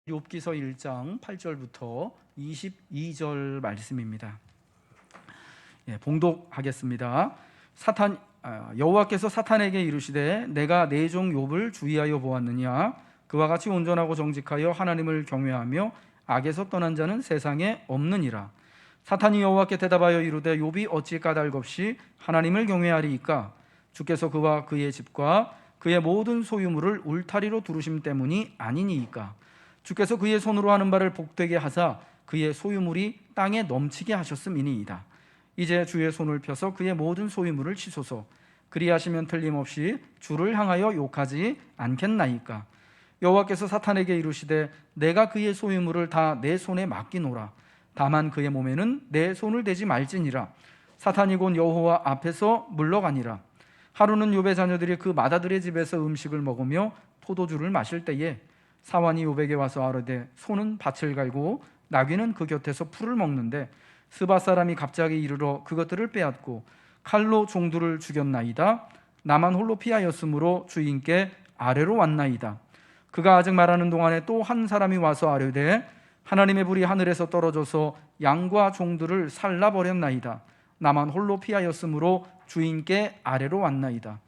욥기서 1장 8절부터 22절 말씀입니다. 봉독하겠습니다. 여호와께서 사탄에게 이르시되 내가 내 종 욥을 주의하여 보았느냐. 그와 같이 온전하고 정직하여 하나님을 경외하며 악에서 떠난 자는 세상에 없느니라. 사탄이 여호와께 대답하여 이르되 욥이 어찌 까닭없이 하나님을 경외하리이까. 주께서 그와 그의 집과 그의 모든 소유물을 울타리로 두르심 때문이 아니니이까. 주께서 그의 손으로 하는 바를 복되게 하사 그의 소유물이 땅에 넘치게 하셨음이니이다. 이제 주의 손을 펴서 그의 모든 소유물을 치소서. 그리하시면 틀림없이 주를 향하여 욕하지 않겠나이까. 여호와께서 사탄에게 이르시되 내가 그의 소유물을 다 내 손에 맡기노라. 다만 그의 몸에는 내 손을 대지 말지니라. 사탄이 곧 여호와 앞에서 물러가니라. 하루는 욥의 자녀들이 그 맏아들의 집에서 음식을 먹으며 포도주를 마실 때에 사환이 욥에게 와서 아뢰되 소는 밭을 갈고 나귀는 그 곁에서 풀을 먹는데 스바 사람이 갑자기 이르러 그것들을 빼앗고 칼로 종들을 죽였나이다. 나만 홀로 피하였으므로 주인께 아래로 왔나이다. 그가 아직 말하는 동안에 또 한 사람이 와서 아뢰되 하나님의 불이 하늘에서 떨어져서 양과 종들을 살라버렸나이다. 나만 홀로 피하였으므로 주인께 아래로 왔나이다.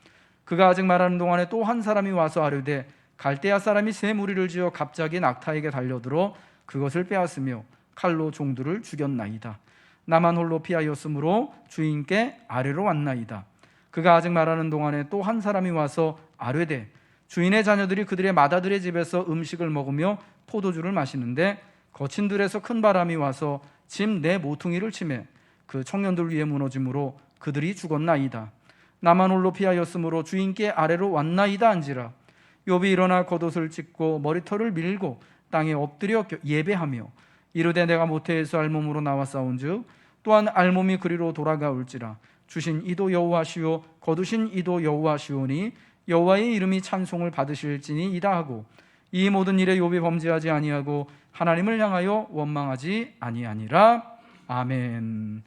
그가 아직 말하는 동안에 또 한 사람이 와서 아뢰되 갈대아 사람이 새 무리를 지어 갑자기 낙타에게 달려들어 그것을 빼앗으며 칼로 종들을 죽였나이다. 나만 홀로 피하였으므로 주인께 아래로 왔나이다. 그가 아직 말하는 동안에 또 한 사람이 와서 아뢰되 주인의 자녀들이 그들의 맏아들의 집에서 음식을 먹으며 포도주를 마시는데 거친 들에서 큰 바람이 와서 집 내 모퉁이를 치매 그 청년들 위에 무너짐으로 그들이 죽었나이다. 나만 홀로 피하였으므로 주인께 아래로 왔나이다 한지라. 욥이 일어나 겉옷을 찢고 머리털을 밀고 땅에 엎드려 예배하며 이르되 내가 모태에서 알몸으로 나와 싸운즉 또한 알몸이 그리로 돌아가올지라. 주신 이도 여호와시오 거두신 이도 여호와시오니 여호와의 이름이 찬송을 받으실지니이다 하고 이 모든 일에 욥이 범죄하지 아니하고 하나님을 향하여 원망하지 아니하니라. 아멘.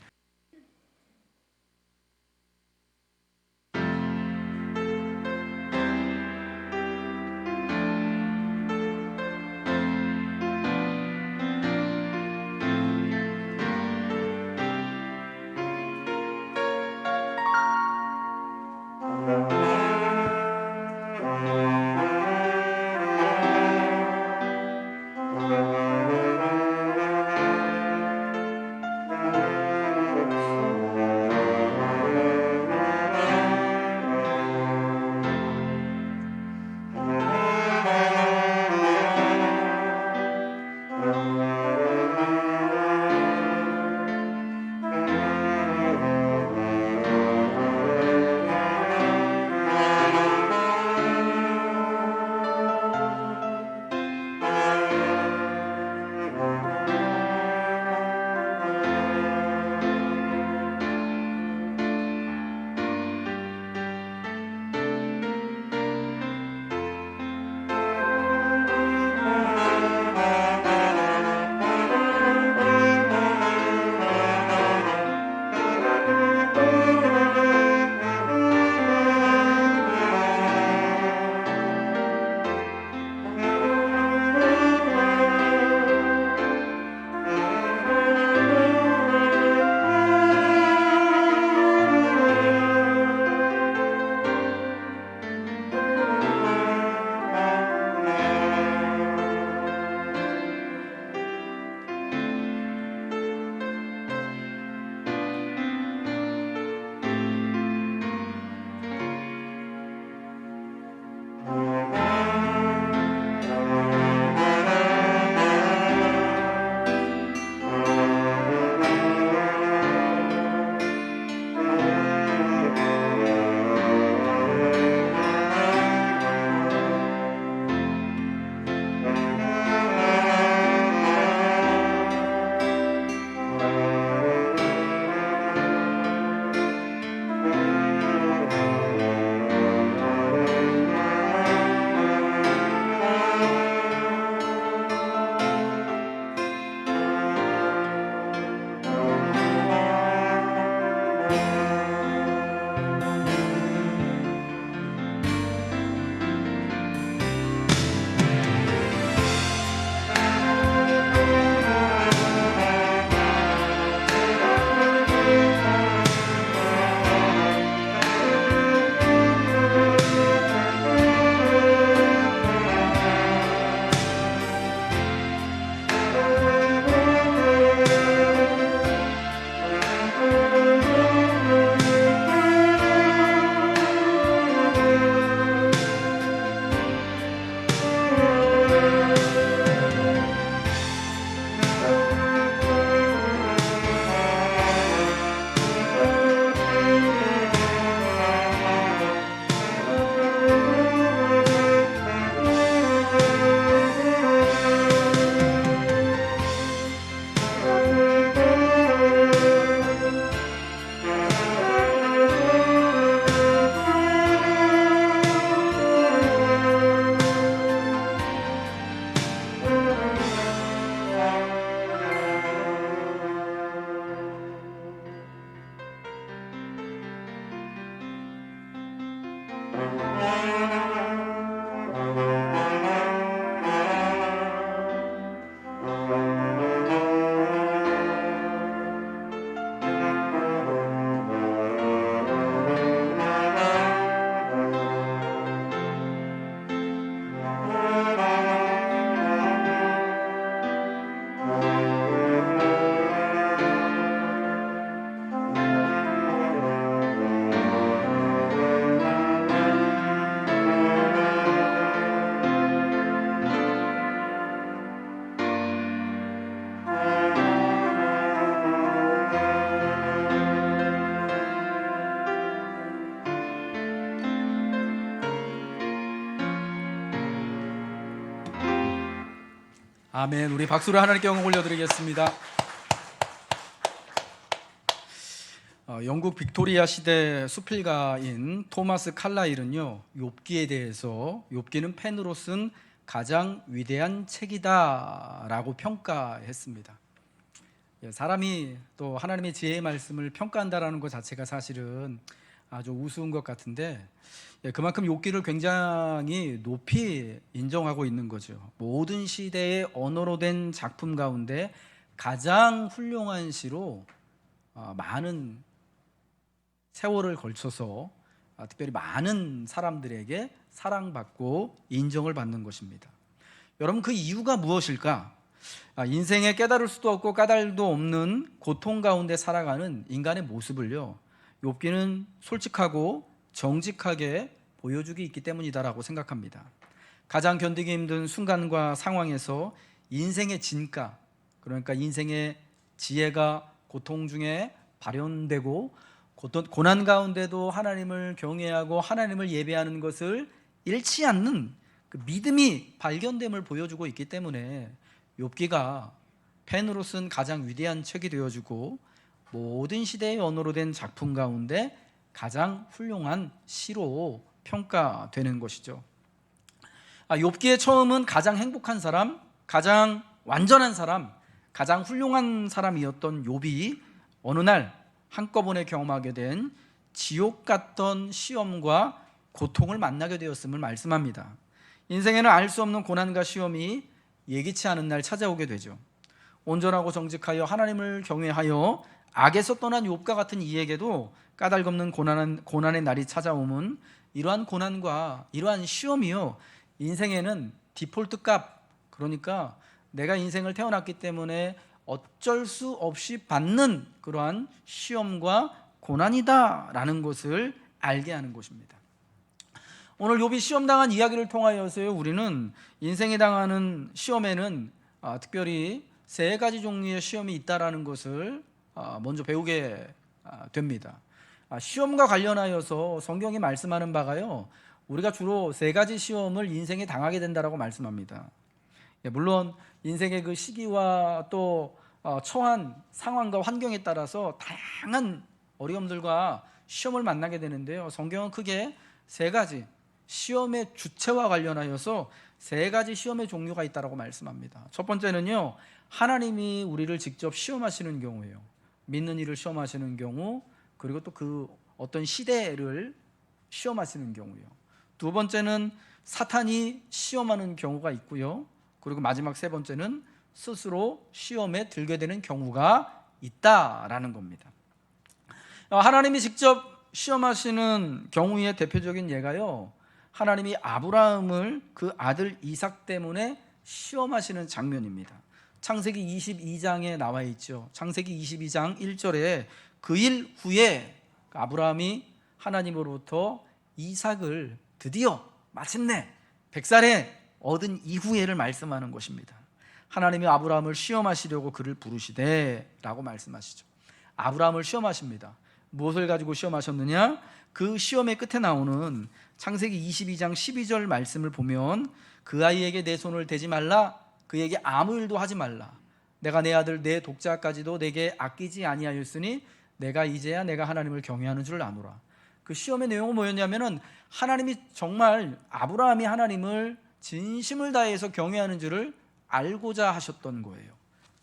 아멘. 우리 박수로 하나님께 영광 올려드리겠습니다. 영국 빅토리아 시대 수필가인 토마스 칼라일은요, 욥기에 대해서 욥기는 펜으로 쓴 가장 위대한 책이다라고 평가했습니다. 사람이 또 하나님의 지혜의 말씀을 평가한다라는 것 자체가 사실은 아주 우스운 것 같은데, 그만큼 욥기를 굉장히 높이 인정하고 있는 거죠. 모든 시대의 언어로 된 작품 가운데 가장 훌륭한 시로 많은 세월을 걸쳐서 특별히 많은 사람들에게 사랑받고 인정을 받는 것입니다. 여러분, 그 이유가 무엇일까? 인생에 깨달을 수도 없고 까닭도 없는 고통 가운데 살아가는 인간의 모습을요, 욥기는 솔직하고 정직하게 보여주기 있기 때문이다라고 생각합니다. 가장 견디기 힘든 순간과 상황에서 인생의 진가, 그러니까 인생의 지혜가 고통 중에 발현되고 고난 가운데도 하나님을 경외하고 하나님을 예배하는 것을 잃지 않는 그 믿음이 발견됨을 보여주고 있기 때문에 욥기가 펜으로 쓴 가장 위대한 책이 되어주고 모든 시대의 언어로 된 작품 가운데 가장 훌륭한 시로 평가되는 것이죠. 욥기의 처음은 가장 행복한 사람, 가장 완전한 사람, 가장 훌륭한 사람이었던 욥이 어느 날 한꺼번에 경험하게 된 지옥 같던 시험과 고통을 만나게 되었음을 말씀합니다. 인생에는 알 수 없는 고난과 시험이 예기치 않은 날 찾아오게 되죠. 온전하고 정직하여 하나님을 경외하여 악에서 떠난 욥과 같은 이에게도 까닭없는 고난의 날이 찾아오면 이러한 고난과 이러한 시험이요, 인생에는 디폴트 값, 그러니까 내가 인생을 태어났기 때문에 어쩔 수 없이 받는 그러한 시험과 고난이다라는 것을 알게 하는 것입니다. 오늘 욥이 시험당한 이야기를 통하여서요, 우리는 인생에 당하는 시험에는 특별히 세 가지 종류의 시험이 있다라는 것을 먼저 배우게 됩니다. 시험과 관련하여서 성경이 말씀하는 바가요, 우리가 주로 세 가지 시험을 인생에 당하게 된다라고 말씀합니다. 물론 인생의 그 시기와 또 처한 상황과 환경에 따라서 다양한 어려움들과 시험을 만나게 되는데요, 성경은 크게 세 가지 시험의 주체와 관련하여서 세 가지 시험의 종류가 있다라고 말씀합니다. 첫 번째는요, 하나님이 우리를 직접 시험하시는 경우예요. 믿는 이를 시험하시는 경우, 그리고 또 그 어떤 시대를 시험하시는 경우요. 두 번째는 사탄이 시험하는 경우가 있고요. 그리고 마지막 세 번째는 스스로 시험에 들게 되는 경우가 있다라는 겁니다. 하나님이 직접 시험하시는 경우의 대표적인 예가요, 하나님이 아브라함을 그 아들 이삭 때문에 시험하시는 장면입니다. 창세기 22장에 나와 있죠. 창세기 22장 1절에 그 일 후에 아브라함이 하나님으로부터 이삭을 드디어 마침내 100살에 얻은 이후에를 말씀하는 것입니다. 하나님이 아브라함을 시험하시려고 그를 부르시되 라고 말씀하시죠. 아브라함을 시험하십니다. 무엇을 가지고 시험하셨느냐? 그 시험의 끝에 나오는 창세기 22장 12절 말씀을 보면 그 아이에게 내 손을 대지 말라, 그에게 아무 일도 하지 말라, 내가 내 아들 내 독자까지도 내게 아끼지 아니하였으니 내가 이제야 내가 하나님을 경외하는 줄 아노라. 그 시험의 내용은 뭐였냐면은 하나님이 정말 아브라함이 하나님을 진심을 다해서 경외하는 줄을 알고자 하셨던 거예요.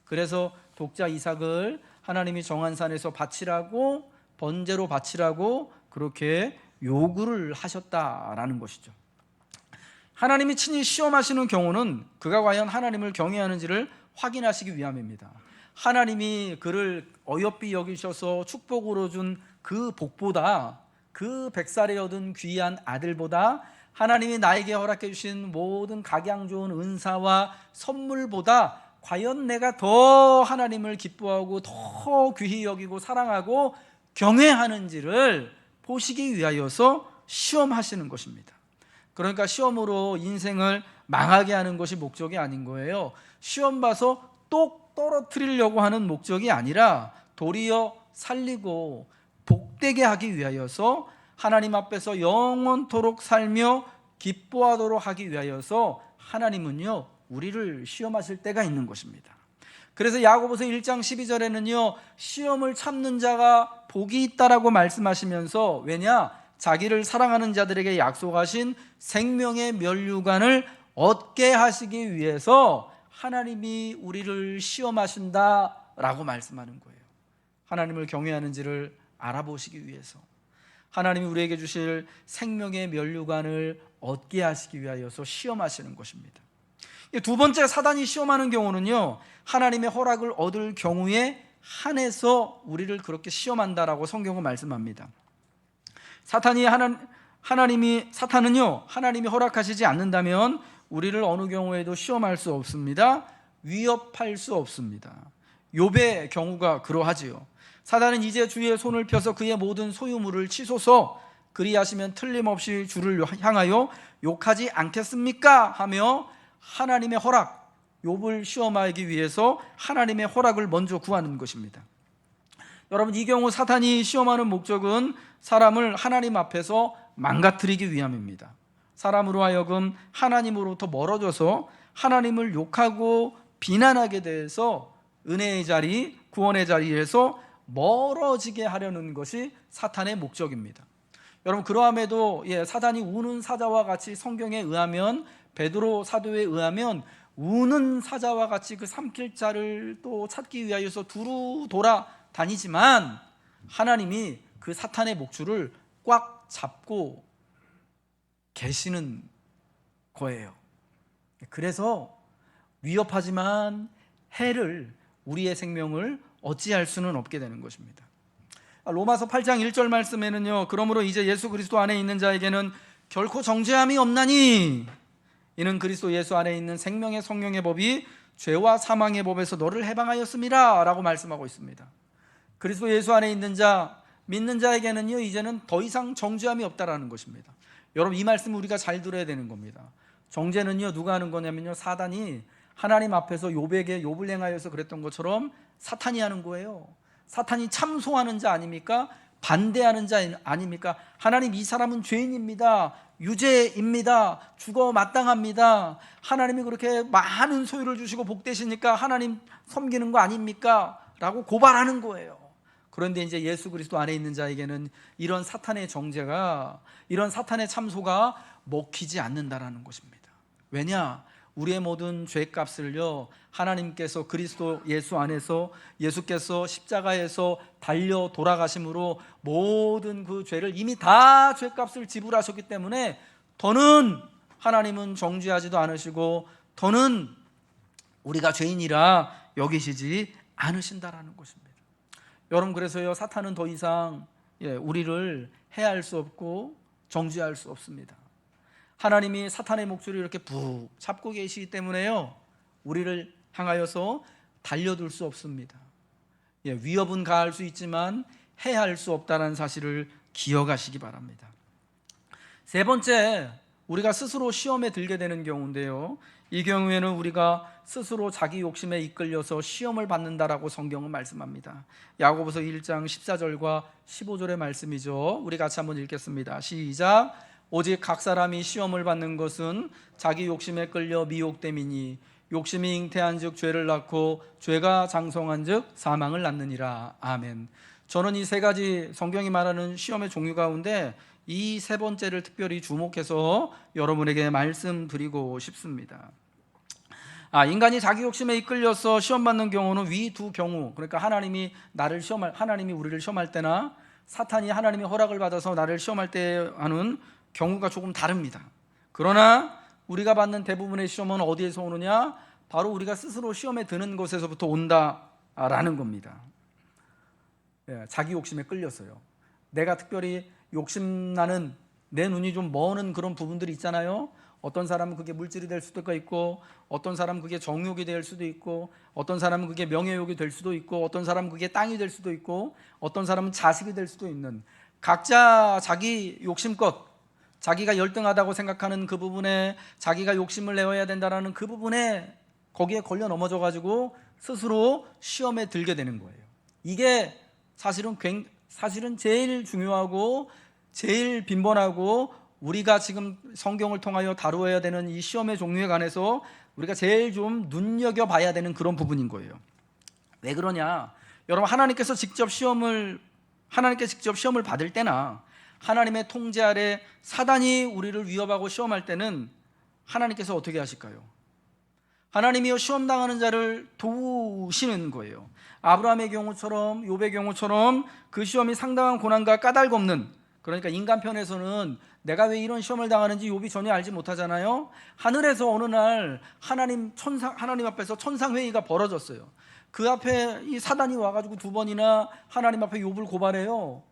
그래서 독자 이삭을 하나님이 정한 산에서 바치라고, 번제로 바치라고 그렇게 요구를 하셨다라는 것이죠. 하나님이 친히 시험하시는 경우는 그가 과연 하나님을 경외하는지를 확인하시기 위함입니다. 하나님이 그를 어여삐 여기셔서 축복으로 준 그 복보다, 그 100살에 얻은 귀한 아들보다, 하나님이 나에게 허락해 주신 모든 각양 좋은 은사와 선물보다 과연 내가 더 하나님을 기뻐하고 더 귀히 여기고 사랑하고 경외하는지를 보시기 위하여서 시험하시는 것입니다. 그러니까 시험으로 인생을 망하게 하는 것이 목적이 아닌 거예요. 시험 봐서 똑 떨어뜨리려고 하는 목적이 아니라 도리어 살리고 복되게 하기 위하여서 하나님 앞에서 영원토록 살며 기뻐하도록 하기 위하여서 하나님은요, 우리를 시험하실 때가 있는 것입니다. 그래서 야고보서 1장 12절에는요 시험을 참는 자가 복이 있다라고 말씀하시면서, 왜냐? 자기를 사랑하는 자들에게 약속하신 생명의 면류관을 얻게 하시기 위해서 하나님이 우리를 시험하신다라고 말씀하는 거예요. 하나님을 경외하는지를 알아보시기 위해서, 하나님이 우리에게 주실 생명의 면류관을 얻게 하시기 위하여서 시험하시는 것입니다. 두 번째, 사단이 시험하는 경우는요 하나님의 허락을 얻을 경우에 한해서 우리를 그렇게 시험한다라고 성경은 말씀합니다. 사탄은요 하나님이 허락하시지 않는다면 우리를 어느 경우에도 시험할 수 없습니다. 위협할 수 없습니다. 욥의 경우가 그러하지요. 사단은 이제 주의 손을 펴서 그의 모든 소유물을 치소서, 그리하시면 틀림없이 주를 향하여 욕하지 않겠습니까? 하며 하나님의 허락, 욥을 시험하기 위해서 하나님의 허락을 먼저 구하는 것입니다. 여러분, 이 경우 사탄이 시험하는 목적은 사람을 하나님 앞에서 망가뜨리기 위함입니다. 사람으로 하여금 하나님으로부터 멀어져서 하나님을 욕하고 비난하게 돼서 은혜의 자리, 구원의 자리에서 멀어지게 하려는 것이 사탄의 목적입니다. 여러분, 그러함에도 사단이 우는 사자와 같이, 성경에 의하면, 베드로 사도에 의하면 우는 사자와 같이 그 삼킬 자를 또 찾기 위하여서 두루 돌아다니지만 하나님이 그 사탄의 목줄을 꽉 잡고 계시는 거예요. 그래서 위협하지만 해를, 우리의 생명을 어찌할 수는 없게 되는 것입니다. 로마서 8장 1절 말씀에는요, 그러므로 이제 예수 그리스도 안에 있는 자에게는 결코 정죄함이 없나니 이는 그리스도 예수 안에 있는 생명의 성령의 법이 죄와 사망의 법에서 너를 해방하였음이라 라고 말씀하고 있습니다. 그리스도 예수 안에 있는 자, 믿는 자에게는요 이제는 더 이상 정죄함이 없다라는 것입니다. 여러분, 이 말씀 우리가 잘 들어야 되는 겁니다. 정죄는요 누가 하는 거냐면요, 사단이 하나님 앞에서 욥에게 욥을 행하여서 그랬던 것처럼 사탄이 하는 거예요. 사탄이 참소하는 자 아닙니까? 반대하는 자 아닙니까? 하나님, 이 사람은 죄인입니다, 유죄입니다, 죽어 마땅합니다, 하나님이 그렇게 많은 소유를 주시고 복되시니까 하나님 섬기는 거 아닙니까? 라고 고발하는 거예요. 그런데 이제 예수 그리스도 안에 있는 자에게는 이런 사탄의 정죄가, 이런 사탄의 참소가 먹히지 않는다라는 것입니다. 왜냐? 우리의 모든 죄값을요 하나님께서 그리스도 예수 안에서, 예수께서 십자가에서 달려 돌아가심으로 모든 그 죄를 이미 다 죄값을 지불하셨기 때문에 더는 하나님은 정죄하지도 않으시고 더는 우리가 죄인이라 여기시지 않으신다라는 것입니다. 여러분, 그래서요 사탄은 더 이상 우리를 해할 수 없고 정죄할 수 없습니다. 하나님이 사탄의 목줄을 이렇게 푹 잡고 계시기 때문에요 우리를 향하여서 달려들 수 없습니다. 위협은 가할 수 있지만 해할 수 없다는 사실을 기억하시기 바랍니다. 세 번째, 우리가 스스로 시험에 들게 되는 경우인데요, 이 경우에는 우리가 스스로 자기 욕심에 이끌려서 시험을 받는다라고 성경은 말씀합니다. 야고보서 1장 14절과 15절의 말씀이죠. 우리 같이 한번 읽겠습니다. 시작. 오직 각 사람이 시험을 받는 것은 자기 욕심에 끌려 미혹됨이니 욕심이 잉태한즉 죄를 낳고 죄가 장성한즉 사망을 낳느니라. 아멘. 저는 이 세 가지 성경이 말하는 시험의 종류 가운데 이 세 번째를 특별히 주목해서 여러분에게 말씀드리고 싶습니다. 인간이 자기 욕심에 이끌려서 시험 받는 경우는 위 두 경우, 그러니까 하나님이 우리를 시험할 때나 사탄이 하나님의 허락을 받아서 나를 시험할 때 하는 경우가 조금 다릅니다. 그러나 우리가 받는 대부분의 시험은 어디에서 오느냐? 바로 우리가 스스로 시험에 드는 것에서부터 온다라는 겁니다. 자기 욕심에 끌려서요. 내가 특별히 욕심나는, 내 눈이 좀 머는 그런 부분들이 있잖아요. 어떤 사람은 그게 물질이 될 수도 있고, 어떤 사람은 그게 정욕이 될 수도 있고, 어떤 사람은 그게 명예욕이 될 수도 있고, 어떤 사람은 그게 땅이 될 수도 있고, 어떤 사람은 자식이 될 수도 있는, 각자 자기 욕심껏, 자기가 열등하다고 생각하는 그 부분에 자기가 욕심을 내어야 된다는 그 부분에 거기에 걸려 넘어져 가지고 스스로 시험에 들게 되는 거예요. 이게 사실은 제일 중요하고 제일 빈번하고 우리가 지금 성경을 통하여 다루어야 되는 이 시험의 종류에 관해서 우리가 제일 좀 눈여겨봐야 되는 그런 부분인 거예요. 왜 그러냐? 여러분, 하나님께 직접 시험을 받을 때나 하나님의 통제 아래 사단이 우리를 위협하고 시험할 때는 하나님께서 어떻게 하실까요? 하나님이요, 시험당하는 자를 도우시는 거예요. 아브라함의 경우처럼, 욥의 경우처럼 그 시험이 상당한 고난과 까닭 없는, 그러니까 인간 편에서는 내가 왜 이런 시험을 당하는지 욥이 전혀 알지 못하잖아요. 하늘에서 어느 날 하나님 앞에서 천상회의가 벌어졌어요. 그 앞에 이 사단이 와가지고 2번이나 하나님 앞에 욥을 고발해요.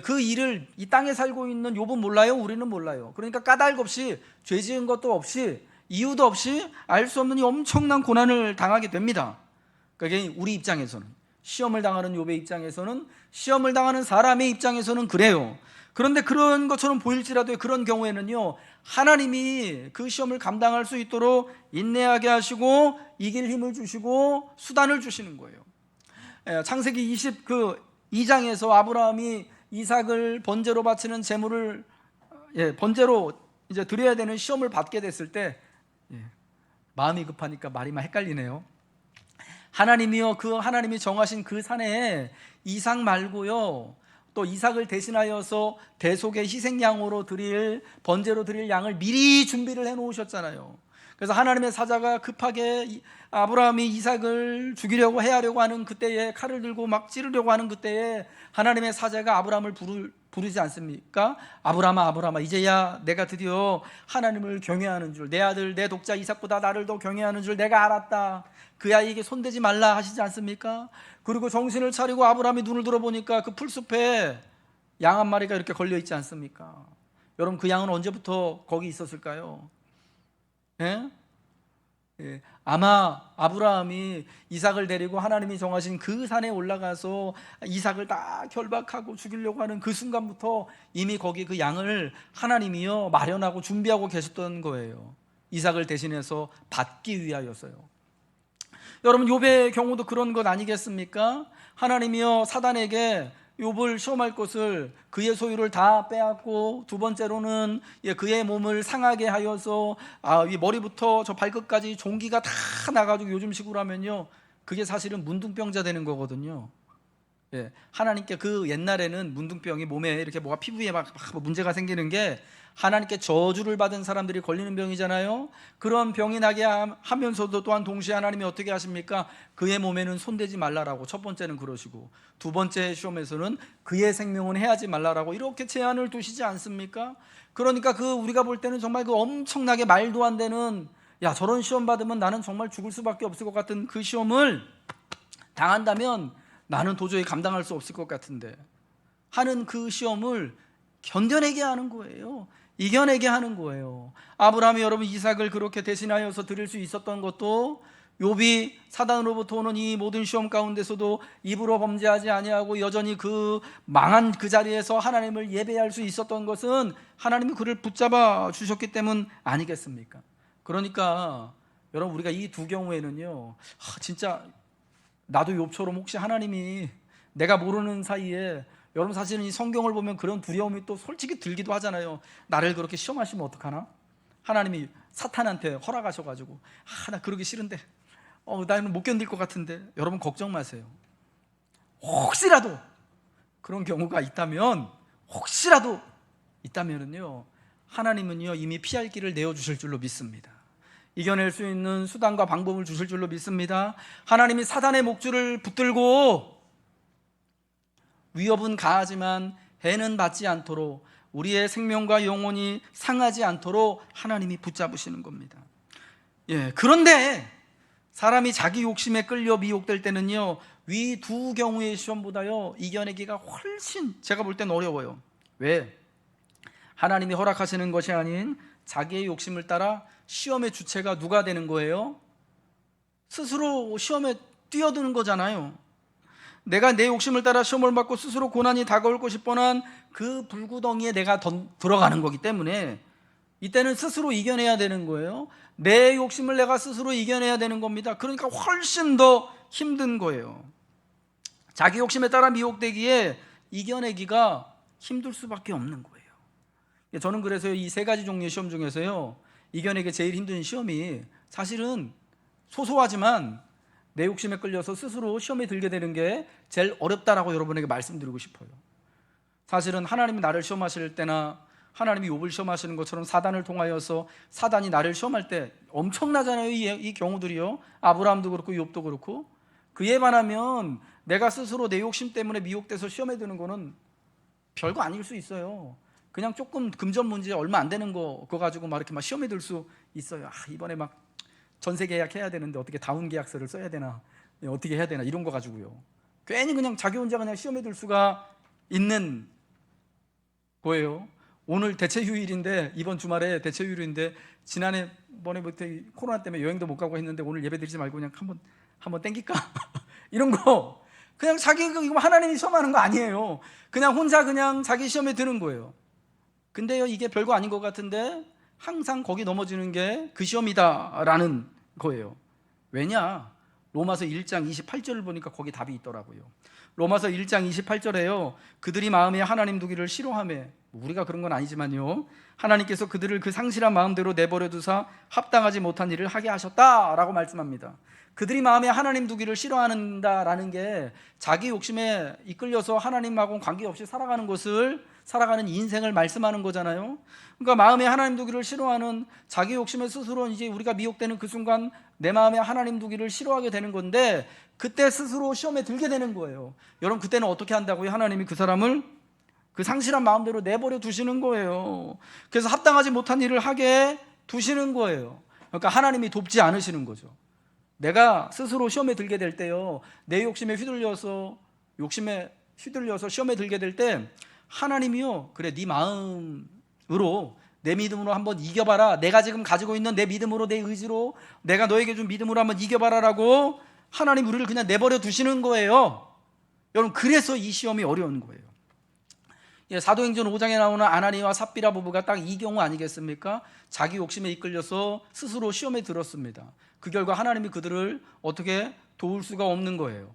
그 일을 이 땅에 살고 있는 욥은 몰라요? 우리는 몰라요. 그러니까 까닭 없이, 죄 지은 것도 없이, 이유도 없이 알 수 없는 이 엄청난 고난을 당하게 됩니다. 그러니까 우리 입장에서는, 시험을 당하는 욥의 입장에서는, 시험을 당하는 사람의 입장에서는 그래요. 그런데 그런 것처럼 보일지라도 그런 경우에는요, 하나님이 그 시험을 감당할 수 있도록 인내하게 하시고 이길 힘을 주시고 수단을 주시는 거예요. 창세기 22장에서 아브라함이 이삭을 번제로 바치는 제물을 번제로 이제 드려야 되는 시험을 받게 됐을 때, 마음이 급하니까 말이 막 헷갈리네요. 하나님이요, 그 하나님이 정하신 그 산에 이삭 말고요, 또 이삭을 대신하여서 대속의 희생양으로 번제로 드릴 양을 미리 준비를 해 놓으셨잖아요. 그래서 하나님의 사자가 급하게 아브라함이 이삭을 죽이려고 해하려고 하는 그때에, 칼을 들고 막 찌르려고 하는 그때에 하나님의 사자가 아브라함을 부르지 않습니까? 아브라함아, 아브라함아, 이제야 내가 드디어 하나님을 경외하는 줄, 내 아들 내 독자 이삭보다 나를 더 경외하는 줄 내가 알았다. 그 아이에게 손대지 말라 하시지 않습니까? 그리고 정신을 차리고 아브라함이 눈을 들어보니까 그 풀숲에 양 한 마리가 이렇게 걸려 있지 않습니까? 여러분, 그 양은 언제부터 거기 있었을까요? 아마 아브라함이 이삭을 데리고 하나님이 정하신 그 산에 올라가서 이삭을 다 결박하고 죽이려고 하는 그 순간부터 이미 거기 그 양을 하나님이요 마련하고 준비하고 계셨던 거예요. 이삭을 대신해서 받기 위하여서요. 여러분, 욥의 경우도 그런 것 아니겠습니까? 하나님이요 사단에게 욥을 시험할 것을, 그의 소유를 다 빼앗고, 2번째로는 그의 몸을 상하게 하여서 이 머리부터 저 발끝까지 종기가 다 나가지고, 요즘식으로 하면요 그게 사실은 문둥병자 되는 거거든요. 하나님께, 그 옛날에는 문둥병이 몸에 이렇게 뭐가 피부에 막 문제가 생기는 게 하나님께 저주를 받은 사람들이 걸리는 병이잖아요. 그런 병이 나게 하면서도 또한 동시에 하나님이 어떻게 하십니까? 그의 몸에는 손대지 말라라고 첫 번째는 그러시고, 2번째 시험에서는 그의 생명은 해하지 말라라고 이렇게 제한을 두시지 않습니까? 그러니까 우리가 볼 때는 정말 그 엄청나게 말도 안 되는, 야, 저런 시험 받으면 나는 정말 죽을 수밖에 없을 것 같은 그 시험을 당한다면 나는 도저히 감당할 수 없을 것 같은데 하는 그 시험을 견뎌내게 하는 거예요. 이겨내게 하는 거예요. 아브라함이 여러분 이삭을 그렇게 대신하여서 드릴 수 있었던 것도, 욥이 사단으로부터 오는 이 모든 시험 가운데서도 입으로 범죄하지 아니하고 여전히 그 망한 그 자리에서 하나님을 예배할 수 있었던 것은 하나님이 그를 붙잡아 주셨기 때문 아니겠습니까? 그러니까 여러분, 우리가 이 두 경우에는요, 진짜 나도 욥처럼 혹시 하나님이 내가 모르는 사이에, 여러분 사실은 이 성경을 보면 그런 두려움이 또 솔직히 들기도 하잖아요. 나를 그렇게 시험하시면 어떡하나? 하나님이 사탄한테 허락하셔가지고, 나 그러기 싫은데, 나는 못 견딜 것 같은데. 여러분 걱정 마세요. 혹시라도 그런 경우가 있다면, 혹시라도 있다면은요, 하나님은요 이미 피할 길을 내어주실 줄로 믿습니다. 이겨낼 수 있는 수단과 방법을 주실 줄로 믿습니다. 하나님이 사단의 목줄을 붙들고 위협은 가하지만 해는 받지 않도록, 우리의 생명과 영혼이 상하지 않도록 하나님이 붙잡으시는 겁니다. 그런데 사람이 자기 욕심에 끌려 미혹될 때는요, 위 두 경우의 시험보다요 이겨내기가 훨씬, 제가 볼 땐 어려워요. 왜? 하나님이 허락하시는 것이 아닌 자기의 욕심을 따라 시험의 주체가 누가 되는 거예요? 스스로 시험에 뛰어드는 거잖아요. 내가 내 욕심을 따라 시험을 받고 스스로 고난이 다가올 것이 뻔한 그 불구덩이에 내가 들어가는 거기 때문에 이때는 스스로 이겨내야 되는 거예요. 내 욕심을 내가 스스로 이겨내야 되는 겁니다. 그러니까 훨씬 더 힘든 거예요. 자기 욕심에 따라 미혹되기에 이겨내기가 힘들 수밖에 없는 거예요. 저는 그래서 이 3가지 종류의 시험 중에서요, 이겨내기 제일 힘든 시험이 사실은 소소하지만 내 욕심에 끌려서 스스로 시험에 들게 되는 게 제일 어렵다라고 여러분에게 말씀드리고 싶어요. 사실은 하나님이 나를 시험하실 때나 하나님이 욥을 시험하시는 것처럼 사단을 통하여서 사단이 나를 시험할 때 엄청나잖아요. 이 경우들이요. 아브라함도 그렇고 욥도 그렇고. 그에 반하면 내가 스스로 내 욕심 때문에 미혹돼서 시험에 드는 거는 별거 아닐 수 있어요. 그냥 조금 금전 문제 얼마 안 되는 거 그거 가지고 막 이렇게 막 시험에 들 수 있어요. 이번에 막 전세 계약해야 되는데 어떻게 다운 계약서를 써야 되나, 어떻게 해야 되나, 이런 거 가지고요. 괜히 그냥 자기 혼자 그냥 시험에 들 수가 있는 거예요. 오늘 대체휴일인데, 이번 주말에 대체휴일인데, 지난번에부터 코로나 때문에 여행도 못 가고 했는데 오늘 예배 드리지 말고 그냥 한번 땡길까? 이런 거 그냥 자기가 이거 하나님이 시험하는 거 아니에요. 그냥 혼자 그냥 자기 시험에 드는 거예요. 근데요, 이게 별거 아닌 것 같은데 항상 거기 넘어지는 게 그 시험이다라는 거예요. 왜냐? 로마서 1장 28절을 보니까 거기 답이 있더라고요. 로마서 1장 28절에요, 그들이 마음에 하나님 두기를 싫어하매, 우리가 그런 건 아니지만요, 하나님께서 그들을 그 상실한 마음대로 내버려 두사 합당하지 못한 일을 하게 하셨다라고 말씀합니다. 그들이 마음에 하나님 두기를 싫어한다라는 게 자기 욕심에 이끌려서 하나님하고는 관계없이 살아가는 인생을 말씀하는 거잖아요. 그러니까 마음에 하나님 두기를 싫어하는 자기 욕심에 스스로 이제 우리가 미혹되는 그 순간 내 마음에 하나님 두기를 싫어하게 되는 건데, 그때 스스로 시험에 들게 되는 거예요. 여러분, 그때는 어떻게 한다고요? 하나님이 그 사람을 그 상실한 마음대로 내버려 두시는 거예요. 그래서 합당하지 못한 일을 하게 두시는 거예요. 그러니까 하나님이 돕지 않으시는 거죠. 내가 스스로 시험에 들게 될 때요, 내 욕심에 휘둘려서 시험에 들게 될 때 하나님이요, 그래, 네 마음으로, 내 믿음으로 한번 이겨봐라, 내가 지금 가지고 있는 내 믿음으로, 내 의지로 내가 너에게 준 믿음으로 한번 이겨봐라라고 하나님 우리를 그냥 내버려 두시는 거예요. 여러분, 그래서 이 시험이 어려운 거예요. 사도행전 5장에 나오는 아나니와 삽비라 부부가 딱 이 경우 아니겠습니까? 자기 욕심에 이끌려서 스스로 시험에 들었습니다. 그 결과 하나님이 그들을 어떻게 도울 수가 없는 거예요.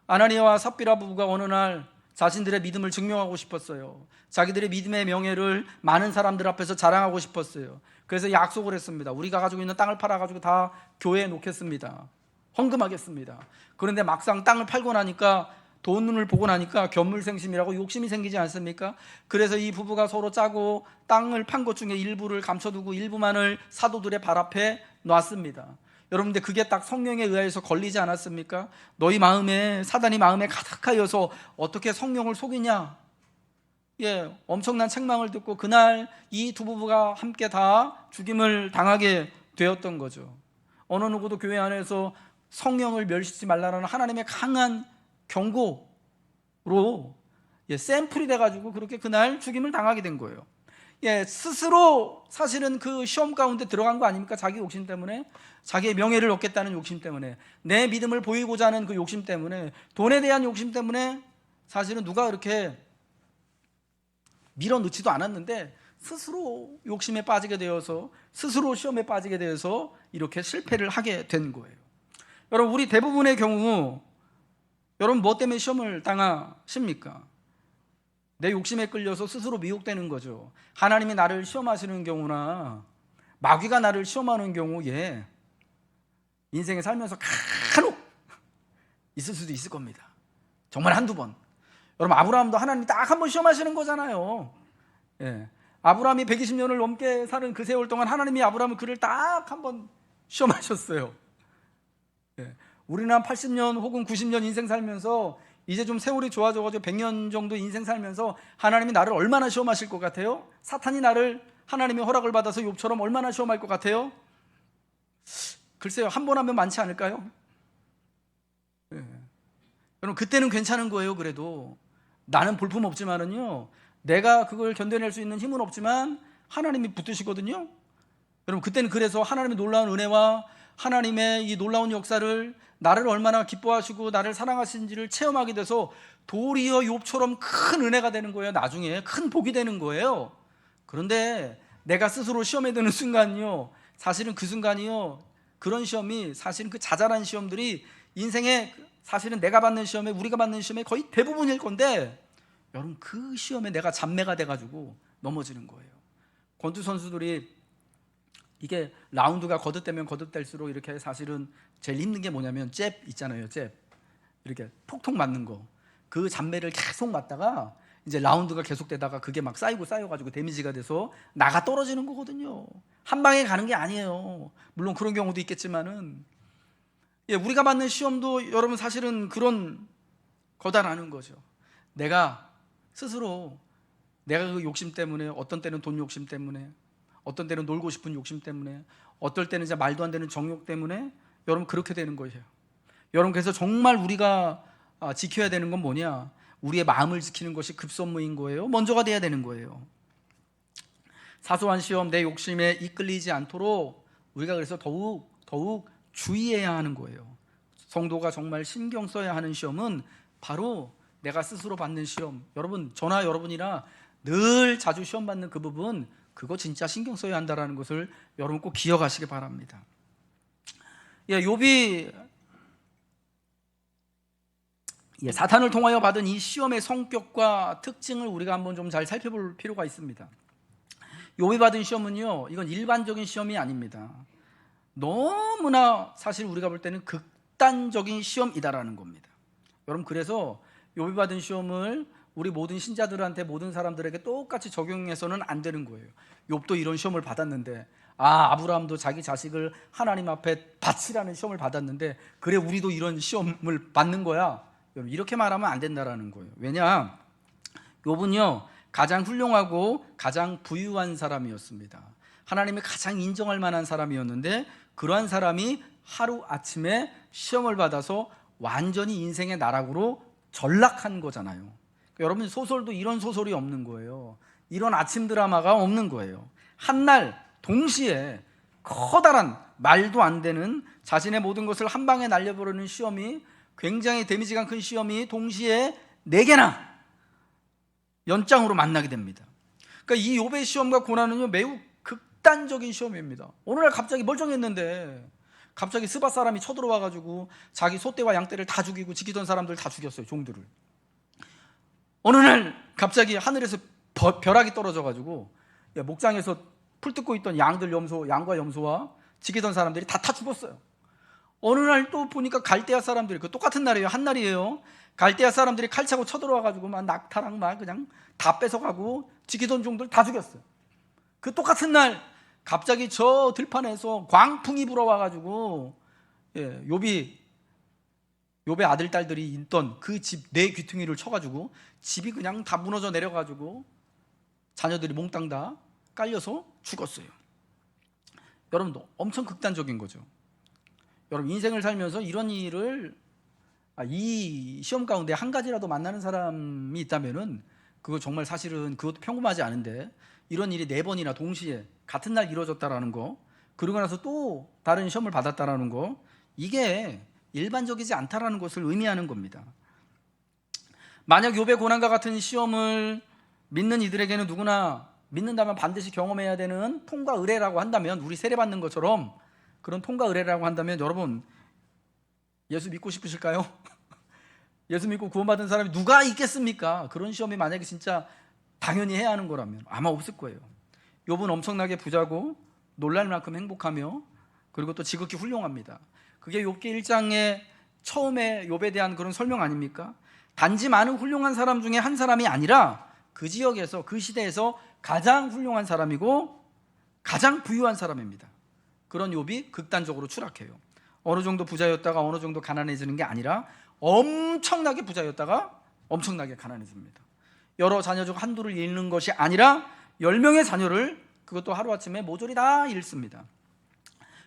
아나니와 삽비라 부부가 어느 날 자신들의 믿음을 증명하고 싶었어요. 자기들의 믿음의 명예를 많은 사람들 앞에서 자랑하고 싶었어요. 그래서 약속을 했습니다. 우리가 가지고 있는 땅을 팔아가지고 다 교회에 놓겠습니다. 헌금하겠습니다. 그런데 막상 땅을 팔고 나니까, 돈을 보고 나니까 견물생심이라고 욕심이 생기지 않습니까? 그래서 이 부부가 서로 짜고 땅을 판 것 중에 일부를 감춰두고 일부만을 사도들의 발 앞에 놨습니다. 여러분들, 그게 딱 성령에 의해서 걸리지 않았습니까? 너희 마음에, 사단이 마음에 가득하여서 어떻게 성령을 속이냐? 엄청난 책망을 듣고 그날 이 두 부부가 함께 다 죽임을 당하게 되었던 거죠. 어느 누구도 교회 안에서 성령을 멸시하지 말라는 하나님의 강한 경고로 샘플이 돼가지고 그렇게 그날 죽임을 당하게 된 거예요. 스스로 사실은 그 시험 가운데 들어간 거 아닙니까? 자기 욕심 때문에, 자기의 명예를 얻겠다는 욕심 때문에, 내 믿음을 보이고자 하는 그 욕심 때문에, 돈에 대한 욕심 때문에 사실은 누가 그렇게 밀어넣지도 않았는데 스스로 욕심에 빠지게 되어서, 스스로 시험에 빠지게 되어서 이렇게 실패를 하게 된 거예요. 여러분, 우리 대부분의 경우, 여러분 뭐 때문에 시험을 당하십니까? 내 욕심에 끌려서 스스로 미혹되는 거죠. 하나님이 나를 시험하시는 경우나 마귀가 나를 시험하는 경우에 인생에 살면서 간혹 있을 수도 있을 겁니다. 정말 한두 번. 여러분, 아브라함도 하나님이 딱 한 번 시험하시는 거잖아요. 아브라함이 120년을 넘게 사는 그 세월 동안 하나님이 아브라함을 그를 딱 한 번 시험하셨어요. 우리는 한 80년 혹은 90년 인생 살면서 이제 좀 세월이 좋아져가지고 100년 정도 인생 살면서 하나님이 나를 얼마나 시험하실 것 같아요? 사탄이 나를 하나님의 허락을 받아서 욥처럼 얼마나 시험할 것 같아요? 글쎄요, 한 번 하면 많지 않을까요? 여러분, 그때는 괜찮은 거예요. 그래도 나는 볼품 없지만은요, 내가 그걸 견뎌낼 수 있는 힘은 없지만 하나님이 붙드시거든요. 여러분, 그때는 그래서 하나님의 놀라운 은혜와 하나님의 이 놀라운 역사를, 나를 얼마나 기뻐하시고 나를 사랑하신지를 체험하게 돼서 도리어 욥처럼 큰 은혜가 되는 거예요. 나중에 큰 복이 되는 거예요. 그런데 내가 스스로 시험에 드는 순간이요, 사실은 그 순간이요, 그런 시험이, 사실은 그 자잘한 시험들이 인생에, 사실은 내가 받는 시험에, 우리가 받는 시험에 거의 대부분일 건데, 여러분, 그 시험에 내가 잡내가 돼가지고 넘어지는 거예요. 권투 선수들이 이게 라운드가 거듭되면 거듭될수록 이렇게 사실은 제일 힘든 게 뭐냐면 잽 있잖아요. 잽 이렇게 톡톡 맞는 거, 그 잡매를 계속 맞다가 이제 라운드가 계속되다가 그게 막 쌓여가지고 데미지가 돼서 나가 떨어지는 거거든요. 한 방에 가는 게 아니에요. 물론 그런 경우도 있겠지만은, 우리가 받는 시험도 여러분 사실은 그런 거다라는 거죠. 내가 스스로 내가 그 욕심 때문에, 어떤 때는 돈 욕심 때문에, 어떤 때는 놀고 싶은 욕심 때문에, 어떨 때는 이제 말도 안 되는 정욕 때문에 여러분 그렇게 되는 거예요. 여러분 그래서 정말 우리가 지켜야 되는 건 뭐냐? 우리의 마음을 지키는 것이 급선무인 거예요. 먼저가 돼야 되는 거예요. 사소한 시험, 내 욕심에 이끌리지 않도록 우리가 그래서 더욱 주의해야 하는 거예요. 성도가 정말 신경 써야 하는 시험은 바로 내가 스스로 받는 시험. 여러분, 저나 여러분이나 늘 자주 시험 받는 그 부분, 그거 진짜 신경 써야 한다는 것을 여러분 꼭 기억하시기 바랍니다. 욥이 사탄을 통하여 받은 이 시험의 성격과 특징을 우리가 한번 좀 잘 살펴볼 필요가 있습니다. 욥이 받은 시험은요, 이건 일반적인 시험이 아닙니다. 너무나 사실 우리가 볼 때는 극단적인 시험이다라는 겁니다. 여러분, 그래서 욥이 받은 시험을 우리 모든 신자들한테, 모든 사람들에게 똑같이 적용해서는 안 되는 거예요. 욥도 이런 시험을 받았는데, 아브라함도 자기 자식을 하나님 앞에 바치라는 시험을 받았는데, 그래 우리도 이런 시험을 받는 거야, 여러분, 이렇게 말하면 안 된다라는 거예요. 왜냐, 욥은요 가장 훌륭하고 가장 부유한 사람이었습니다. 하나님이 가장 인정할 만한 사람이었는데, 그러한 사람이 하루아침에 시험을 받아서 완전히 인생의 나락으로 전락한 거잖아요. 그러니까 여러분, 소설도 이런 소설이 없는 거예요. 이런 아침 드라마가 없는 거예요. 한날 동시에 커다란, 말도 안 되는 자신의 모든 것을 한 방에 날려버리는 시험이, 굉장히 데미지가 큰 시험이 동시에 4개나 연장으로 만나게 됩니다. 그러니까 이 욥의 시험과 고난은요 매우 극단적인 시험입니다. 어느 날 갑자기 멀쩡했는데 갑자기 스바 사람이 쳐들어와가지고 자기 소떼와 양떼를 다 죽이고 지키던 사람들 다 죽였어요, 종들을. 어느 날 갑자기 하늘에서 벼락이 떨어져가지고 목장에서 풀 뜯고 있던 양과 염소와 지키던 사람들이 다 죽었어요. 어느 날 또 보니까 갈대아 사람들이, 그 똑같은 날이에요, 한 날이에요. 갈대아 사람들이 칼 차고 쳐들어와가지고 막 낙타랑 막 그냥 다 뺏어가고 지키던 종들 다 죽였어요. 그 똑같은 날 갑자기 저 들판에서 광풍이 불어와가지고 욥의 아들 딸들이 있던 그 집 내 귀퉁이를 쳐가지고 집이 그냥 다 무너져 내려가지고 자녀들이 몽땅 다 깔려서 죽었어요. 여러분도 엄청 극단적인 거죠. 여러분, 인생을 살면서 이런 일을, 이 시험 가운데 한 가지라도 만나는 사람이 있다면은 그거 정말 사실은 그것도 평범하지 않은데, 이런 일이 4번이나 동시에 같은 날 이루어졌다라는 거, 그러고 나서 또 다른 시험을 받았다라는 거, 이게 일반적이지 않다라는 것을 의미하는 겁니다. 만약 욥의 고난과 같은 시험을 믿는 이들에게는 누구나 믿는다면 반드시 경험해야 되는 통과 의례라고 한다면, 우리 세례 받는 것처럼 그런 통과 의례라고 한다면, 여러분 예수 믿고 싶으실까요? 예수 믿고 구원받은 사람이 누가 있겠습니까? 그런 시험이 만약에 진짜 당연히 해야 하는 거라면 아마 없을 거예요. 욥은 엄청나게 부자고 놀랄 만큼 행복하며, 그리고 또 지극히 훌륭합니다. 그게 욥기 1장의 처음에 욥에 대한 그런 설명 아닙니까? 단지 많은 훌륭한 사람 중에 한 사람이 아니라 그 지역에서, 그 시대에서 가장 훌륭한 사람이고 가장 부유한 사람입니다. 그런 욥이 극단적으로 추락해요. 어느 정도 부자였다가 어느 정도 가난해지는 게 아니라 엄청나게 부자였다가 엄청나게 가난해집니다. 여러 자녀 중 한두를 잃는 것이 아니라 10명의 자녀를, 그것도 하루아침에 모조리 다 잃습니다.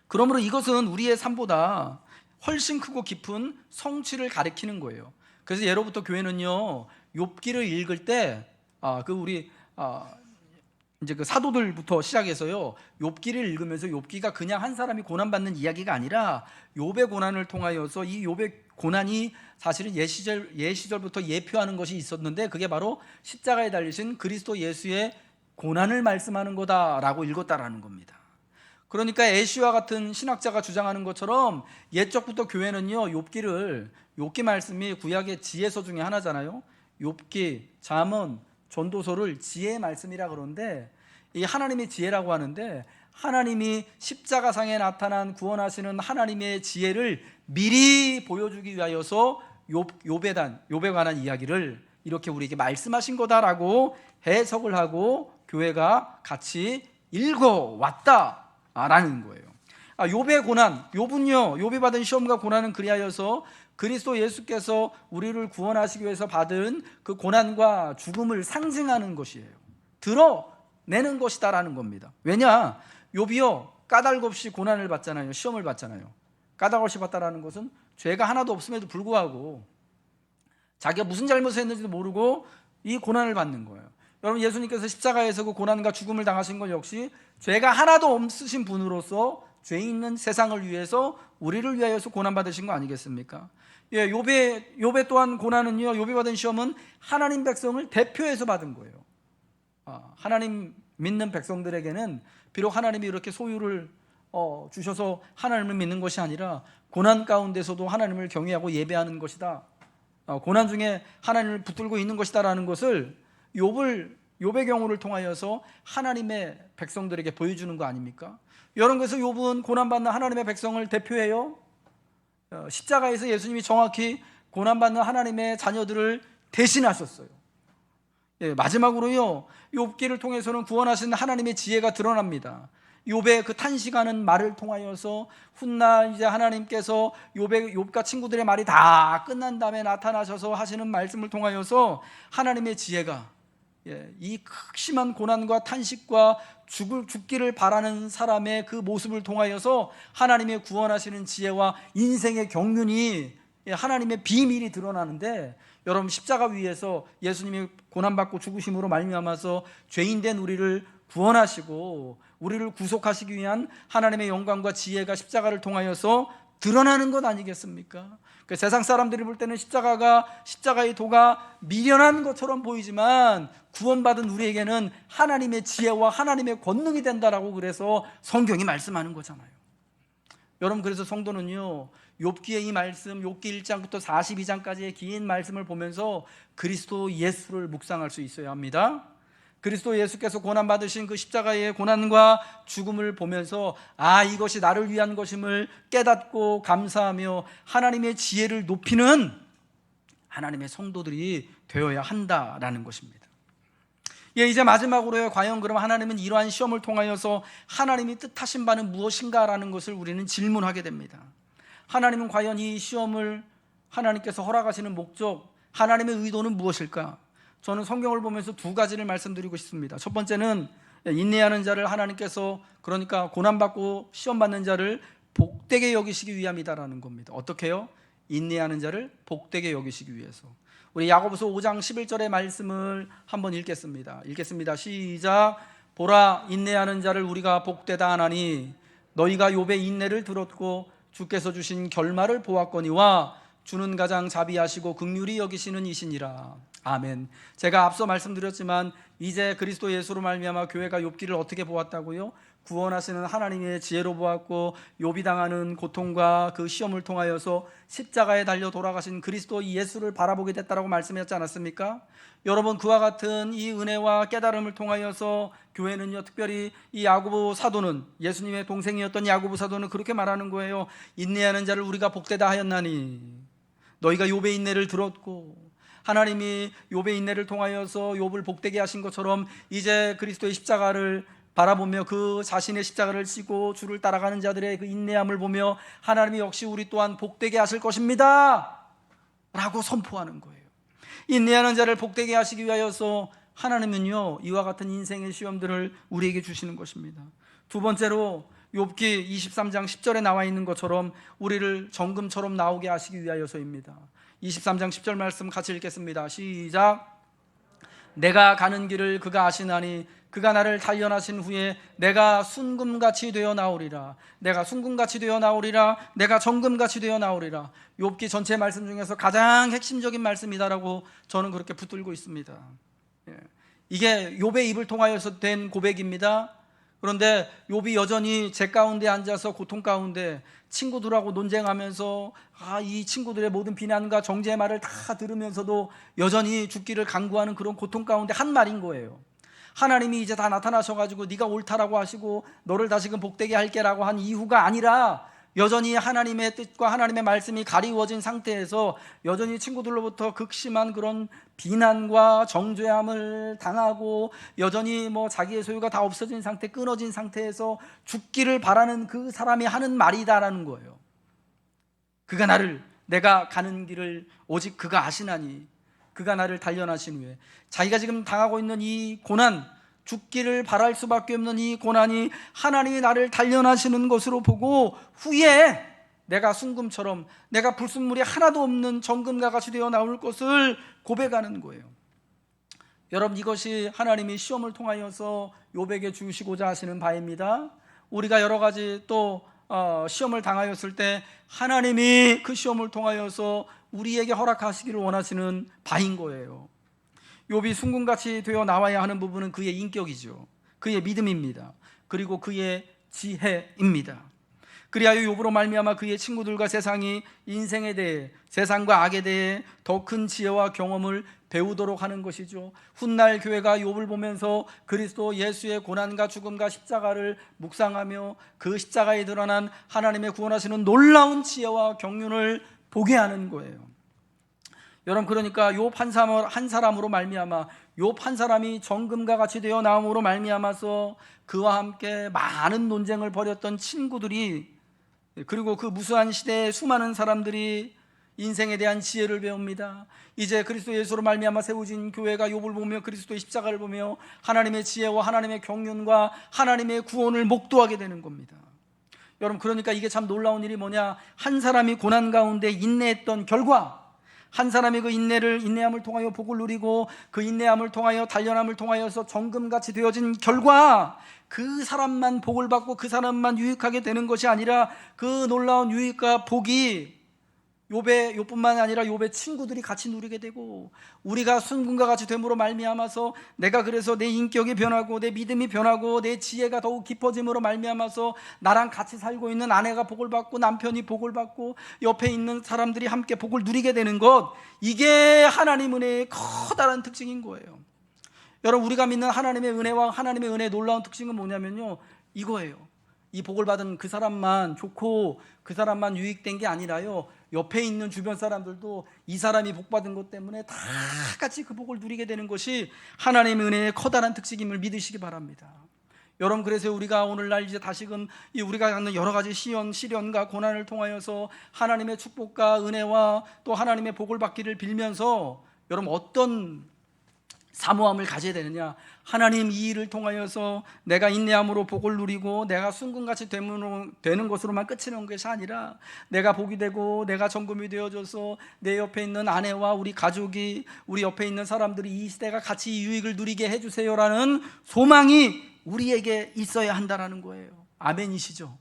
그러므로 이것은 우리의 삶보다 훨씬 크고 깊은 성취를 가리키는 거예요. 그래서 예로부터 교회는요 욥기를 읽을 때 이제 그 사도들부터 시작해서요 욥기를 읽으면서 욥기가 그냥 한 사람이 고난받는 이야기가 아니라 욥의 고난을 통하여서, 이 욥의 고난이 사실은 예시절부터 예표하는 것이 있었는데, 그게 바로 십자가에 달리신 그리스도 예수의 고난을 말씀하는 거다라고 읽었다라는 겁니다. 그러니까 애쉬와 같은 신학자가 주장하는 것처럼 옛적부터 교회는요 욥기 말씀이 구약의 지혜서 중에 하나잖아요. 욥기, 잠언, 전도서를 지혜의 말씀이라 그러는데, 이 하나님의 지혜라고 하는데 하나님이 십자가상에 나타난 구원하시는 하나님의 지혜를 미리 보여주기 위하여서 욥에 관한 이야기를 이렇게 우리에게 말씀하신 거다라고 해석을 하고 교회가 같이 읽어왔다라는 거예요. 욥의 고난, 욥이 받은 시험과 고난은 그리하여서 그리스도 예수께서 우리를 구원하시기 위해서 받은 그 고난과 죽음을 상징하는 것이에요. 드러내는 것이다라는 겁니다. 왜냐? 욥이요 까닭 없이 고난을 받잖아요. 시험을 받잖아요. 까닭 없이 받다라는 것은 죄가 하나도 없음에도 불구하고 자기가 무슨 잘못을 했는지도 모르고 이 고난을 받는 거예요. 여러분, 예수님께서 십자가에서 그 고난과 죽음을 당하신 것 역시 죄가 하나도 없으신 분으로서 죄 있는 세상을 위해서 우리를 위하여서 고난받으신 거 아니겠습니까? 예, 욥의 또한 고난은요, 욥이 받은 시험은 하나님 백성을 대표해서 받은 거예요. 하나님 믿는 백성들에게는 비록 하나님이 이렇게 소유를 주셔서 하나님을 믿는 것이 아니라 고난 가운데서도 하나님을 경외하고 예배하는 것이다, 고난 중에 하나님을 붙들고 있는 것이다라는 것을 욥의 경우를 통하여서 하나님의 백성들에게 보여주는 거 아닙니까? 여러분, 그래서 욥은 고난받는 하나님의 백성을 대표해요. 십자가에서 예수님이 정확히 고난받는 하나님의 자녀들을 대신하셨어요. 예, 마지막으로요, 욥기를 통해서는 구원하신 하나님의 지혜가 드러납니다. 욥의 그 탄식하는 말을 통하여서 훗날 이제 하나님께서 욥과 친구들의 말이 다 끝난 다음에 나타나셔서 하시는 말씀을 통하여서 하나님의 지혜가, 이 극심한 고난과 탄식과 죽기를 바라는 사람의 그 모습을 통하여서 하나님의 구원하시는 지혜와 인생의 경륜이, 하나님의 비밀이 드러나는데, 여러분, 십자가 위에서 예수님이 고난받고 죽으심으로 말미암아서 죄인된 우리를 구원하시고 우리를 구속하시기 위한 하나님의 영광과 지혜가 십자가를 통하여서 드러나는 것 아니겠습니까? 그 세상 사람들이 볼 때는 십자가의 도가 미련한 것처럼 보이지만 구원받은 우리에게는 하나님의 지혜와 하나님의 권능이 된다라고 그래서 성경이 말씀하는 거잖아요. 여러분, 그래서 성도는요, 욥기의 이 말씀, 욥기 1장부터 42장까지의 긴 말씀을 보면서 그리스도 예수를 묵상할 수 있어야 합니다. 그리스도 예수께서 고난받으신 그 십자가의 고난과 죽음을 보면서 이것이 나를 위한 것임을 깨닫고 감사하며 하나님의 지혜를 높이는 하나님의 성도들이 되어야 한다라는 것입니다. 이제 마지막으로요, 과연 그럼 하나님은 이러한 시험을 통하여서 하나님이 뜻하신 바는 무엇인가라는 것을 우리는 질문하게 됩니다. 하나님은 과연 이 시험을 하나님께서 허락하시는 목적, 하나님의 의도는 무엇일까? 저는 성경을 보면서 두 가지를 말씀드리고 싶습니다. 첫 번째는 인내하는 자를 하나님께서, 그러니까 고난받고 시험받는 자를 복되게 여기시기 위함이다라는 겁니다. 어떻게요? 인내하는 자를 복되게 여기시기 위해서. 우리 야고보서 5장 11절의 말씀을 한번 읽겠습니다. 시작. 보라, 인내하는 자를 우리가 복되다 하나니 너희가 욥의 인내를 들었고 주께서 주신 결말을 보았거니와 주는 가장 자비하시고 긍휼히 여기시는 이시니라. 아멘. 제가 앞서 말씀드렸지만 이제 그리스도 예수로 말미암아 교회가 욥기를 어떻게 보았다고요? 구원하시는 하나님의 지혜로 보았고, 욥이 당하는 고통과 그 시험을 통하여서 십자가에 달려 돌아가신 그리스도 예수를 바라보게 됐다라고 말씀했지 않았습니까? 여러분, 그와 같은 이 은혜와 깨달음을 통하여서 교회는요, 특별히 이 야고보 사도는, 예수님의 동생이었던 야고보 사도는 그렇게 말하는 거예요. 인내하는 자를 우리가 복되다 하였나니 너희가 욥의 인내를 들었고, 하나님이 욥의 인내를 통하여서 욥을 복되게 하신 것처럼 이제 그리스도의 십자가를 바라보며 그 자신의 십자가를 지고 주를 따라가는 자들의 그 인내함을 보며 하나님이 역시 우리 또한 복되게 하실 것입니다 라고 선포하는 거예요. 인내하는 자를 복되게 하시기 위하여서 하나님은요, 이와 같은 인생의 시험들을 우리에게 주시는 것입니다. 두 번째로 욥기 23장 10절에 나와 있는 것처럼 우리를 정금처럼 나오게 하시기 위하여서입니다. 23장 10절 말씀 같이 읽겠습니다. 시작. 내가 가는 길을 그가 아시나니 그가 나를 단련하신 후에 내가 순금같이 되어 나오리라. 내가 순금같이 되어 나오리라. 내가 정금같이 되어 나오리라. 욥기 전체 말씀 중에서 가장 핵심적인 말씀이다라고 저는 그렇게 붙들고 있습니다. 이게 욥의 입을 통하여서 된 고백입니다. 그런데 욥이 여전히 제 가운데 앉아서 고통 가운데 친구들하고 논쟁하면서 이 친구들의 모든 비난과 정죄의 말을 다 들으면서도 여전히 죽기를 간구하는 그런 고통 가운데 한 말인 거예요. 하나님이 이제 다 나타나셔가지고 네가 옳다라고 하시고 너를 다시금 복되게 할게라고 한 이후가 아니라 여전히 하나님의 뜻과 하나님의 말씀이 가리워진 상태에서 여전히 친구들로부터 극심한 그런 비난과 정죄함을 당하고 여전히 자기의 소유가 다 없어진 상태, 끊어진 상태에서 죽기를 바라는 그 사람이 하는 말이다라는 거예요. 그가 내가 가는 길을 오직 그가 아시나니, 그가 나를 단련하신 후에 자기가 지금 당하고 있는 이 고난, 죽기를 바랄 수밖에 없는 이 고난이 하나님이 나를 단련하시는 것으로 보고 후에 내가 순금처럼, 내가 불순물이 하나도 없는 정금과 같이 되어 나올 것을 고백하는 거예요. 여러분, 이것이 하나님이 시험을 통하여서 욥에게 주시고자 하시는 바입니다. 우리가 여러 가지 또 시험을 당하였을 때 하나님이 그 시험을 통하여서 우리에게 허락하시기를 원하시는 바인 거예요. 욥이 순금같이 되어 나와야 하는 부분은 그의 인격이죠. 그의 믿음입니다. 그리고 그의 지혜입니다. 그리하여 욥으로 말미암아 그의 친구들과 세상이 인생에 대해, 세상과 악에 대해 더 큰 지혜와 경험을 배우도록 하는 것이죠. 훗날 교회가 욥을 보면서 그리스도 예수의 고난과 죽음과 십자가를 묵상하며 그 십자가에 드러난 하나님의 구원하시는 놀라운 지혜와 경륜을 보게 하는 거예요. 여러분, 그러니까 욥 한 사람으로 말미암아, 욥 한 사람이 정금과 같이 되어 나옴으로 말미암아서 그와 함께 많은 논쟁을 벌였던 친구들이, 그리고 그 무수한 시대에 수많은 사람들이 인생에 대한 지혜를 배웁니다. 이제 그리스도 예수로 말미암아 세워진 교회가 욥을 보며 그리스도의 십자가를 보며 하나님의 지혜와 하나님의 경륜과 하나님의 구원을 목도하게 되는 겁니다. 여러분, 그러니까 이게 참 놀라운 일이 뭐냐, 한 사람이 고난 가운데 인내했던 결과, 한 사람이 그 인내함을 통하여 복을 누리고 그 인내함을 통하여 단련함을 통하여서 정금같이 되어진 결과, 그 사람만 복을 받고 그 사람만 유익하게 되는 것이 아니라 그 놀라운 유익과 복이 욥뿐만 아니라 욥의 친구들이 같이 누리게 되고, 우리가 순금과 같이 됨으로 말미암아서 내가 그래서 내 인격이 변하고 내 믿음이 변하고 내 지혜가 더욱 깊어짐으로 말미암아서 나랑 같이 살고 있는 아내가 복을 받고 남편이 복을 받고 옆에 있는 사람들이 함께 복을 누리게 되는 것, 이게 하나님 은혜의 커다란 특징인 거예요. 여러분, 우리가 믿는 하나님의 은혜와 하나님의 은혜의 놀라운 특징은 뭐냐면요, 이거예요. 이 복을 받은 그 사람만 좋고 그 사람만 유익된 게 아니라요, 옆에 있는 주변 사람들도 이 사람이 복 받은 것 때문에 다 같이 그 복을 누리게 되는 것이 하나님의 은혜의 커다란 특징임을 믿으시기 바랍니다. 여러분, 그래서 우리가 오늘날 이제 다시금 우리가 갖는 여러 가지 시련과 고난을 통하여서 하나님의 축복과 은혜와 또 하나님의 복을 받기를 빌면서 여러분, 어떤 사모함을 가져야 되느냐, 하나님 이 일을 통하여서 내가 인내함으로 복을 누리고 내가 순금같이 되는 것으로만 끝이는 것이 아니라 내가 복이 되고 내가 정금이 되어져서 내 옆에 있는 아내와 우리 가족이, 우리 옆에 있는 사람들이 이 시대가 같이 유익을 누리게 해주세요라는 소망이 우리에게 있어야 한다는 거예요. 아멘이시죠?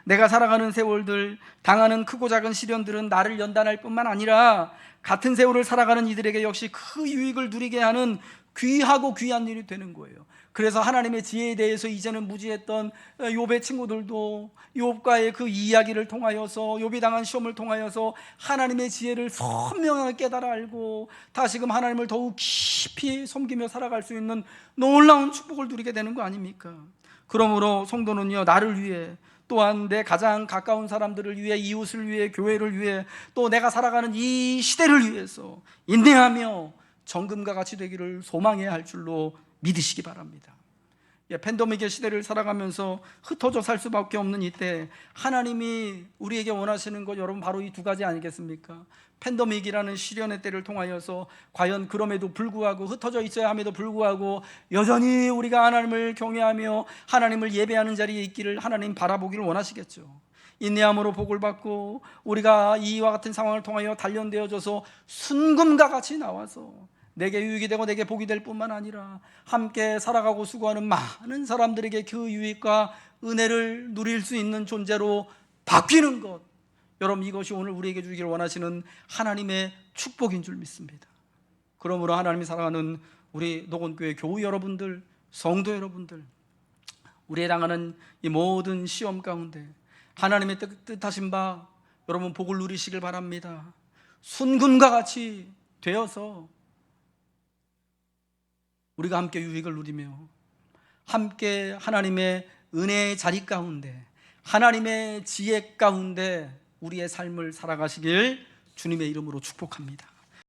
내가 살아가는 세월들, 당하는 크고 작은 시련들은 나를 연단할 뿐만 아니라 같은 세월을 살아가는 이들에게 역시 그 유익을 누리게 하는 귀하고 귀한 일이 되는 거예요. 그래서 하나님의 지혜에 대해서 이제는 무지했던 욥의 친구들도 욥과의 그 이야기를 통하여서, 욥이 당한 시험을 통하여서 하나님의 지혜를 선명하게 깨달아 알고 다시금 하나님을 더욱 깊이 섬기며 살아갈 수 있는 놀라운 축복을 누리게 되는 거 아닙니까? 그러므로 성도는요, 나를 위해, 또한 내 가장 가까운 사람들을 위해, 이웃을 위해, 교회를 위해, 또 내가 살아가는 이 시대를 위해서 인내하며 정금과 같이 되기를 소망해야 할 줄로 믿으시기 바랍니다. 팬데믹의 시대를 살아가면서 흩어져 살 수밖에 없는 이때 하나님이 우리에게 원하시는 것, 여러분, 바로 이 두 가지 아니겠습니까? 팬데믹이라는 시련의 때를 통하여서 과연 그럼에도 불구하고, 흩어져 있어야 함에도 불구하고 여전히 우리가 하나님을 경외하며 하나님을 예배하는 자리에 있기를 하나님 바라보기를 원하시겠죠. 인내함으로 복을 받고 우리가 이와 같은 상황을 통하여 단련되어져서 순금과 같이 나와서 내게 유익이 되고 내게 복이 될 뿐만 아니라 함께 살아가고 수고하는 많은 사람들에게 그 유익과 은혜를 누릴 수 있는 존재로 바뀌는 것, 여러분, 이것이 오늘 우리에게 주기를 원하시는 하나님의 축복인 줄 믿습니다. 그러므로 하나님이 사랑하는 우리 녹원교회 교우 여러분들, 성도 여러분들, 우리에 당하는 이 모든 시험 가운데 하나님의 뜻하신 바 여러분 복을 누리시길 바랍니다. 순금과 같이 되어서 우리가 함께 유익을 누리며 함께 하나님의 은혜의 자리 가운데 하나님의 지혜 가운데 우리의 삶을 살아가시길 주님의 이름으로 축복합니다.